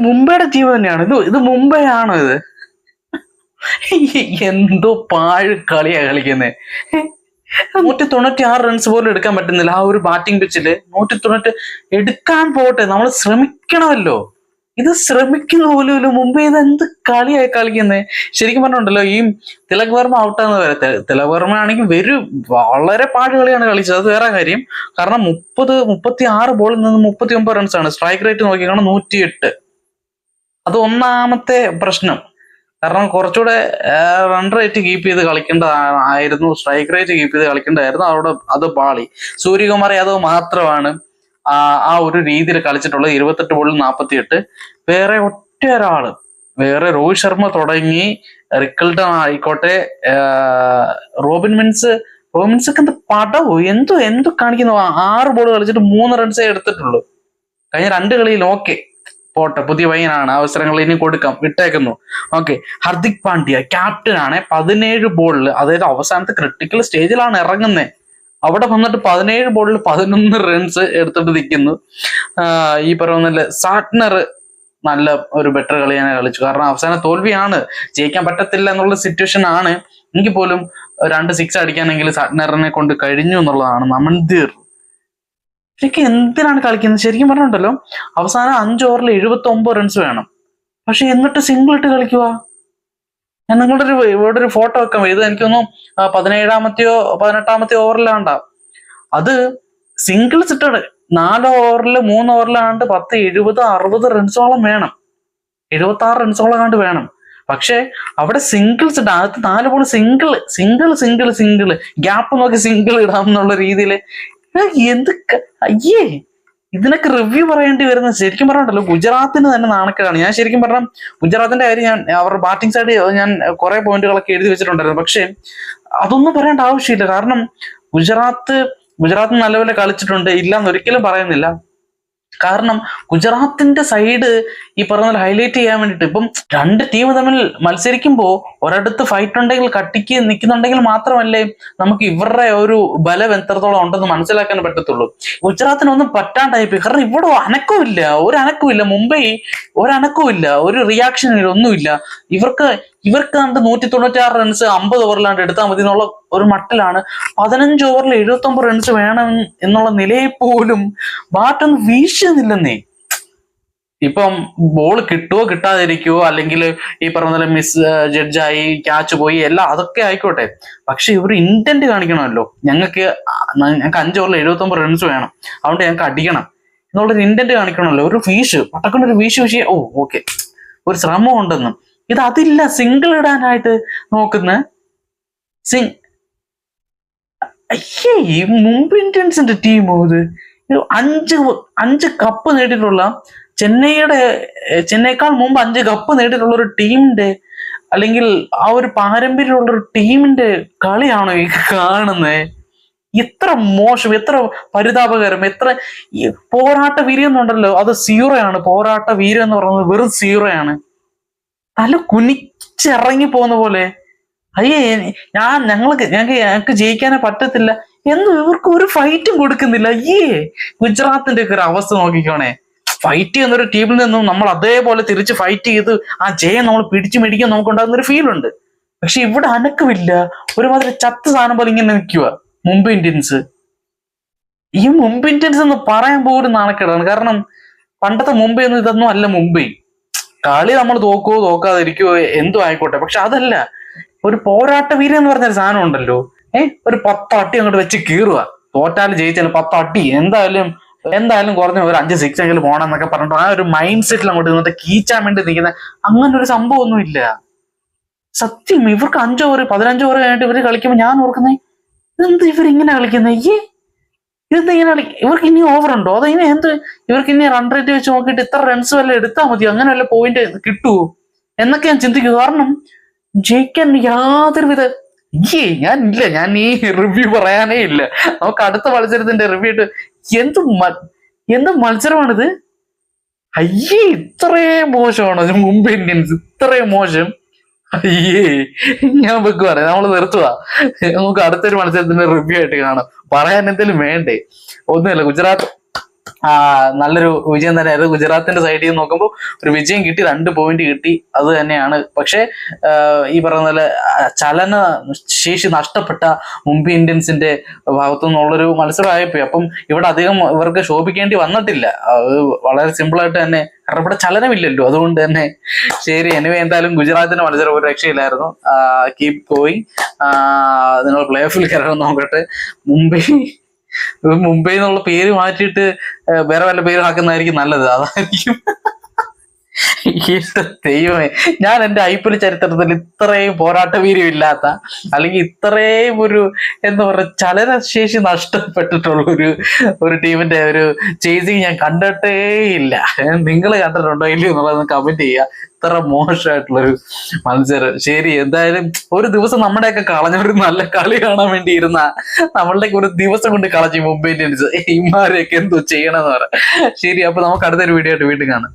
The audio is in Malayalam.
മുംബൈയുടെ ടീം തന്നെയാണ്. ഇത് മുംബൈ ആണോ ഇത്? എന്തോ പാഴ് കളിയാ കളിക്കുന്നത്. 196 റൺസ് പോലും എടുക്കാൻ പറ്റുന്നില്ല ആ ഒരു ബാറ്റിംഗ് പിച്ചില്. 190 എടുക്കാൻ പോട്ടെ, നമ്മൾ ശ്രമിക്കണമല്ലോ. ഇത് ശ്രമിക്കുന്ന പോലും ഇല്ല. മുംബൈ ഇത് എന്ത് കളിയായി കളിക്കുന്നത്? ശരിക്കും പറഞ്ഞിട്ടുണ്ടല്ലോ, ഈ തിലക് വർമ്മ ഔട്ടാന്ന് വരത്തെ. തിലക് വർമ്മ ആണെങ്കിൽ വളരെ പാഴ് കളിയാണ് കളിച്ചത്, അത് വേറെ കാര്യം. കാരണം 36 ബോളിൽ നിന്ന് 39 റൺസാണ്. സ്ട്രൈക്ക് റേറ്റ് നോക്കിക്കാണാൻ 108. അത് ഒന്നാമത്തെ പ്രശ്നം. കാരണം കുറച്ചുകൂടെ റൺ റേറ്റ് കീപ്പ് ചെയ്ത് കളിക്കേണ്ടതായിരുന്നു, സ്ട്രൈക്ക് റേറ്റ് കീപ്പ് ചെയ്ത് കളിക്കേണ്ടതായിരുന്നു. അവിടെ അത് പാളി. സൂര്യകുമാർ യാദവ് മാത്രമാണ് ആ ഒരു രീതിയിൽ കളിച്ചിട്ടുള്ളത്. 28 ബോളിൽ 48. വേറെ ഒറ്റ ഒരാള്, വേറെ രോഹിത് ശർമ്മ തുടങ്ങി റിക്കിൾട്ടൺ ആയിക്കോട്ടെ, റോബിൻസൊക്കെ എന്ത് പടവോ എന്തോ കാണിക്കുന്നു. 6 ബോൾ കളിച്ചിട്ട് 3 റൺസേ എടുത്തിട്ടുള്ളൂ കഴിഞ്ഞ 2 കളിയിൽ. ഓക്കെ പോട്ടെ, പുതിയ പയ്യനാണ്, അവസരങ്ങൾ ഇനി കൊടുക്കാം, വിട്ടേക്കുന്നു. ഓക്കെ, ഹർദിക് പാണ്ഡ്യ ക്യാപ്റ്റൻ ആണ്. 17 ബോളിൽ, അതായത് അവസാനത്തെ ക്രിട്ടിക്കൽ സ്റ്റേജിലാണ് ഇറങ്ങുന്നത്. അവിടെ വന്നിട്ട് 17 ബോളിൽ 11 റൺസ് എടുത്തിട്ട് നിൽക്കുന്നു. ഈ പറയുന്ന സാറ്റ്നർ നല്ല ഒരു ബെറ്റർ കളി തന്നെ കളിച്ചു. കാരണം അവസാന തോൽവിയാണ്, ജയിക്കാൻ പറ്റത്തില്ല എന്നുള്ള സിറ്റുവേഷൻ ആണ്. എങ്കിൽ പോലും 2 6 അടിക്കാനെങ്കിൽ സാറ്റ്നറിനെ കൊണ്ട് കഴിഞ്ഞു എന്നുള്ളതാണ്. നമൻദീർ ശരിക്കും എന്തിനാണ് കളിക്കുന്നത്? ശരിക്കും പറഞ്ഞിട്ടുണ്ടല്ലോ, അവസാനം 5 ഓവറിൽ 79 റൺസ് വേണം, പക്ഷെ എന്നിട്ട് സിംഗിൾ ഇട്ട് കളിക്കുക. ഞാൻ നിങ്ങളുടെ ഇവിടെ ഒരു ഫോട്ടോ വെക്കാം. ഇത് എനിക്കൊന്നു 17-ാമത്തെയോ 18-ാമത്തെയോ ഓവറിലാണ്ടാ. അത് സിംഗിൾസ് ഇട്ടാണ് 4 ഓവറിൽ 3 ഓവറിലാണ്ട് 10, 70, 60 റൺസോളം വേണം, 76 റൺസോളം കണ്ട് വേണം. പക്ഷെ അവിടെ സിംഗിൾസ് ഇടാം. അകത്ത് 4 ബോൾ സിംഗിൾ ഗ്യാപ്പ് നോക്കി സിംഗിൾ ഇടാം എന്നുള്ള രീതിയിൽ. അയ്യേ, ഇതിനൊക്കെ റിവ്യൂ പറയേണ്ടി വരുന്നത് ശരിക്കും പറഞ്ഞിട്ടല്ലോ ഗുജറാത്തിന് തന്നെ നാണക്കേടാണ്. ഞാൻ ശരിക്കും പറഞ്ഞാൽ ഗുജറാത്തിന്റെ കാര്യം, ഞാൻ അവരുടെ ബാറ്റിംഗ് സൈഡ് ഞാൻ കുറെ പോയിന്റുകളൊക്കെ എഴുതി വെച്ചിട്ടുണ്ടായിരുന്നു. പക്ഷെ അതൊന്നും പറയേണ്ട ആവശ്യമില്ല. കാരണം ഗുജറാത്ത് നല്ലപോലെ കളിച്ചിട്ടുണ്ട്, ഇല്ലാന്ന് ഒരിക്കലും പറയുന്നില്ല. കാരണം ഗുജറാത്തിന്റെ സൈഡ് ഈ പറഞ്ഞ ഹൈലൈറ്റ് ചെയ്യാൻ വേണ്ടിയിട്ട്, ഇപ്പം 2 ടീം തമ്മിൽ മത്സരിക്കുമ്പോൾ ഒരിടത്ത് ഫൈറ്റ് ഉണ്ടെങ്കിൽ, കട്ടിക്ക് നിൽക്കുന്നുണ്ടെങ്കിൽ മാത്രമല്ലേ നമുക്ക് ഇവരുടെ ഒരു ബലം എത്രത്തോളം ഉണ്ടെന്ന് മനസ്സിലാക്കാൻ പറ്റത്തുള്ളൂ. ഗുജറാത്തിനൊന്നും പറ്റാണ്ടായിപ്പോയി. കാരണം ഇവിടെ ഒരു അനക്കമില്ല. മുംബൈ ഒരനക്കമില്ല, ഒരു റിയാക്ഷൻ ഒന്നുമില്ല. ഇവർക്ക് കണ്ട് 196 റൺസ് 50 ഓവറിലാണ്ട് എടുത്താൽ മതി എന്നുള്ള ഒരു മട്ടിലാണ്. 15 ഓവറിൽ 79 റൺസ് വേണം എന്നുള്ള നിലയിൽ പോലും ബാറ്റൊന്നും വീശുന്നില്ലെന്നേ. ഇപ്പം ബോൾ കിട്ടുവോ കിട്ടാതിരിക്കുവോ, അല്ലെങ്കിൽ ഈ പറഞ്ഞ മിസ് ജഡ്ജായി, ക്യാച്ച് പോയി, എല്ലാം അതൊക്കെ ആയിക്കോട്ടെ. പക്ഷെ ഇവർ ഇന്റന്റ് കാണിക്കണമല്ലോ. ഞങ്ങൾക്ക് 5 ഓവറിൽ 79 റൺസ് വേണം, അതുകൊണ്ട് ഞങ്ങൾക്ക് അടിക്കണം എന്നുള്ളൊരു ഇന്റന്റ് കാണിക്കണമല്ലോ. ഒരു പട്ടക്കൊണ്ടൊരു വീശ് ഓക്കെ, ഒരു ശ്രമം ഉണ്ടെന്നും. അതില്ല. സിംഗിൾ ഇടാനായിട്ട് നോക്കുന്ന ഈ മുംബൈ ഇന്ത്യൻസിന്റെ ടീമോ ഇത്? 5 കപ്പ് നേടിയിട്ടുള്ള, ചെന്നൈയേക്കാൾ മുമ്പ് 5 കപ്പ് നേടിയിട്ടുള്ള ഒരു ടീമിന്റെ, അല്ലെങ്കിൽ ആ ഒരു പാരമ്പര്യമുള്ള ഒരു ടീമിന്റെ കളിയാണോ ഈ കാണുന്നത്? എത്ര മോശം, എത്ര പരിതാപകരം, എത്ര പോരാട്ട വീര്യം എന്നുണ്ടല്ലോ, അത് 0 ആണ്. പോരാട്ട വീര്യം എന്ന് പറയുന്നത് വെറും 0 ആണ്. തല കുനിച്ചിറങ്ങി പോകുന്ന പോലെ. അയ്യേ, ഞങ്ങൾക്ക് ജയിക്കാനേ പറ്റത്തില്ല എന്ന് ഇവർക്ക് ഒരു ഫൈറ്റും കൊടുക്കുന്നില്ല. അയ്യേ, ഗുജറാത്തിന്റെ ഒക്കെ ഒരു അവസ്ഥ നോക്കിക്കോണേ. ഫൈറ്റ് ചെയ്യുന്നൊരു ടീമിൽ നിന്നും നമ്മൾ അതേപോലെ തിരിച്ച് ഫൈറ്റ് ചെയ്ത് ആ ജയം നമ്മൾ പിടിച്ചു മേടിക്കാൻ നമുക്കുണ്ടാകുന്ന ഒരു ഫീൽ ഉണ്ട്. പക്ഷെ ഇവിടെ അനക്കമില്ല. ഒരുമാതിരി ചത്ത സാധനം പോലെ ഇങ്ങനെ നിൽക്കുക മുംബൈ ഇന്ത്യൻസ്. ഈ മുംബൈ ഇന്ത്യൻസ് എന്ന് പറയാൻ പോലും നാണക്കേടാണ്. കാരണം പണ്ടത്തെ മുംബൈ ഒന്നും ഇതൊന്നും അല്ല മുംബൈ. കളി നമ്മൾ തോക്കുവോ തോക്കാതിരിക്കുവോ എന്തോ ആയിക്കോട്ടെ, പക്ഷെ അതല്ല. ഒരു പോരാട്ട വീര്യം എന്ന് പറഞ്ഞൊരു സാധനം ഉണ്ടല്ലോ. ഒരു 10 അട്ടി അങ്ങോട്ട് വെച്ച് കീറുക. തോറ്റാലും ജയിച്ചാലും 10 അട്ടി എന്തായാലും കുറഞ്ഞ ഒരു 5 6 എങ്കിലും പോകണം എന്നൊക്കെ പറഞ്ഞിട്ട് ആ ഒരു മൈൻഡ് സെറ്റിൽ അങ്ങോട്ട് നിന്നിട്ട് കീച്ചാൻ വേണ്ടി നിൽക്കുന്ന അങ്ങനെ ഒരു സംഭവം ഒന്നുമില്ല. സത്യം, ഇവർക്ക് 5 ഓവർ 15 ഓവർ കഴിഞ്ഞിട്ട് ഇവര് കളിക്കുമ്പോൾ ഞാൻ ഓർക്കുന്നേ, ഇതെന്ത് ഇവരിങ്ങനെ കളിക്കുന്നേ? ഇവർക്ക് ഇനി ഓവർ ഉണ്ടോ? അതിങ്ങനെ ഇവർക്ക് ഇനി റൺ റേറ്റ് വെച്ച് നോക്കിയിട്ട് ഇത്ര റൺസ് വല്ല എടുത്താൽ മതി, അങ്ങനെ വല്ല പോയിന്റ് കിട്ടുവോ എന്നൊക്കെ ഞാൻ ചിന്തിക്കും. കാരണം ജയിക്കാൻ യാതൊരുവിധ ഞാൻ ഈ റിവ്യൂ പറയാനേ ഇല്ല. നമുക്ക് അടുത്ത മത്സരത്തിന്റെ റിവ്യൂ ഇട്ട് എന്ത് മത്സരമാണിത്? അയ്യേ, ഇത്രയും മോശമാണോ മുംബൈ ഇന്ത്യൻസ്? ഇത്രയും മോശം? അയ്യേ, ഞാൻ വെക്കുവാണ്, നമ്മൾ നിർത്തുക. നമുക്ക് അടുത്തൊരു മത്സരത്തിന്റെ റിവ്യൂ ആയിട്ട് കാണാം. പറയാൻ എന്തെങ്കിലും വേണ്ടേ? ഒന്നുമില്ല, നല്ലൊരു വിജയം തന്നെയായിരുന്നു. ഗുജറാത്തിന്റെ സൈഡിൽ നിന്ന് നോക്കുമ്പോൾ ഒരു വിജയം കിട്ടി, 2 പോയിന്റ് കിട്ടി, അത് തന്നെയാണ്. പക്ഷെ ഈ പറയുന്ന പോലെ ചലന ശേഷി നഷ്ടപ്പെട്ട മുംബൈ ഇന്ത്യൻസിന്റെ ഭാഗത്തു നിന്നുള്ളൊരു മത്സരമായിപ്പോയി. അപ്പം ഇവിടെ അധികം ഇവർക്ക് ശോഭിക്കേണ്ടി വന്നിട്ടില്ല. അത് വളരെ സിമ്പിളായിട്ട് തന്നെ, കാരണം ഇവിടെ ചലനമില്ലല്ലോ, അതുകൊണ്ട് തന്നെ. ശരി, എനിവേ എന്തായാലും ഗുജറാത്തിന്റെ മത്സരം ഒരു രക്ഷയില്ലായിരുന്നു. കീപ് ഗോയിങ്, നിങ്ങൾ പ്ലേ ഓഫിൽ കയറണം നോക്കട്ടെ. മുംബൈ എന്നുള്ള പേര് മാറ്റിയിട്ട് വേറെ വല്ല പേര് ആക്കുന്നതായിരിക്കും നല്ലത്, അതായിരിക്കും. ദൈവമേ, ഞാൻ എന്റെ IPL ചരിത്രത്തിൽ ഇത്രയും പോരാട്ട വീര്യം ഇല്ലാത്ത, അല്ലെങ്കിൽ ഇത്രയും ഒരു എന്താ പറയുക ചലനശേഷി നഷ്ടപ്പെട്ടിട്ടുള്ള ഒരു ടീമിന്റെ ഒരു ചേസിങ് ഞാൻ കണ്ടിട്ടേ ഇല്ല. നിങ്ങൾ കണ്ടിട്ടുണ്ടോ ഇല്ലയോ എന്നുള്ളത് കമന്റ് ചെയ്യുക. ഇത്ര മോശമായിട്ടുള്ളൊരു മത്സരം. ശരി, എന്തായാലും ഒരു ദിവസം നമ്മുടെയൊക്കെ കളഞ്ഞ, ഒരു നല്ല കളി കാണാൻ വേണ്ടി ഇരുന്ന നമ്മളുടെയൊക്കെ ഒരു ദിവസം കൊണ്ട് കളഞ്ഞു മുംബൈ ഇന്ത്യൻസ്. ഇമാരെയൊക്കെ എന്തോ ചെയ്യണമെന്ന് പറയാം. ശരി, അപ്പൊ നമുക്ക് അടുത്തൊരു വീഡിയോ ആയിട്ട് വീണ്ടും കാണാം.